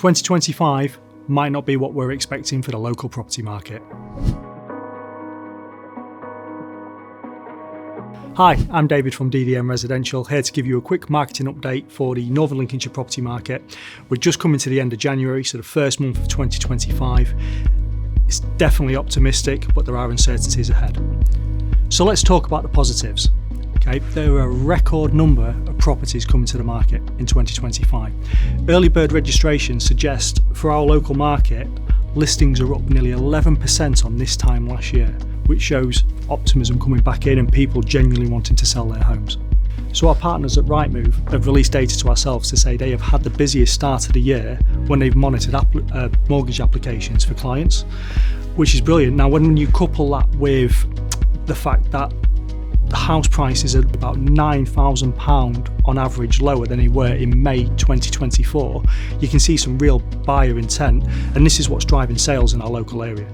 2025 might not be what we're expecting for the local property market. Hi, I'm David from DDM Residential, here to give you a quick marketing update for the Northern Lincolnshire property market. We're just coming to the end of January, so the first month of 2025. It's definitely optimistic, but there are uncertainties ahead. So let's talk about the positives. Okay, there are a record number of properties coming to the market in 2025. Early bird registrations suggest for our local market, listings are up nearly 11% on this time last year, which shows optimism coming back in and people genuinely wanting to sell their homes. So our partners at Rightmove have released data to ourselves to say they have had the busiest start of the year when they've monitored mortgage applications for clients, which is brilliant. Now, when you couple that with the fact that the house prices are about £9,000 on average lower than they were in May 2024, you can see some real buyer intent, and this is what's driving sales in our local area.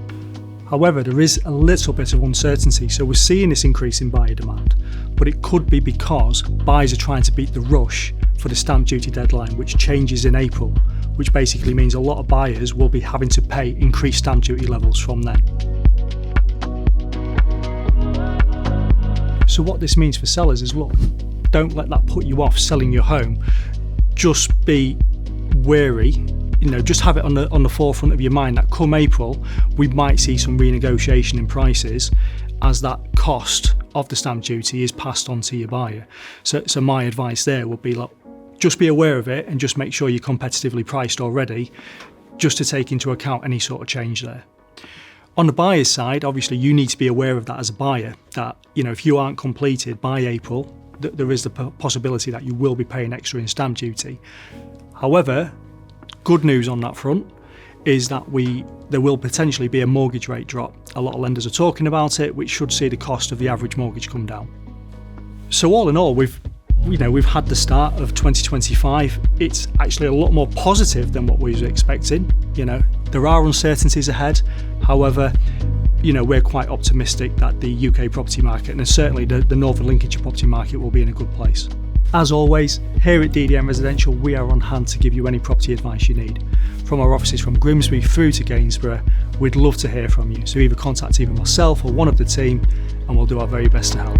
However, there is a little bit of uncertainty, so we're seeing this increase in buyer demand, but it could be because buyers are trying to beat the rush for the stamp duty deadline, which changes in April, which basically means a lot of buyers will be having to pay increased stamp duty levels from then. So what this means for sellers is, look, don't let that put you off selling your home. Just be wary. Just have it on the forefront of your mind that come April, we might see some renegotiation in prices as that cost of the stamp duty is passed on to your buyer. So my advice there would be, look, just be aware of it and just make sure you're competitively priced already, just to take into account any sort of change there. On the buyer's side, obviously you need to be aware of that as a buyer, that if you aren't completed by April, there is the possibility that you will be paying extra in stamp duty. However, good news on that front is that there will potentially be a mortgage rate drop. A lot of lenders are talking about it, which should see the cost of the average mortgage come down. So all in all, we've had the start of 2025. It's actually a lot more positive than what we were expecting. There are uncertainties ahead. However, we're quite optimistic that the UK property market, and certainly the Northern Lincolnshire property market, will be in a good place. As always, here at DDM Residential, we are on hand to give you any property advice you need. From our offices from Grimsby through to Gainsborough, we'd love to hear from you. So either contact either myself or one of the team, and we'll do our very best to help.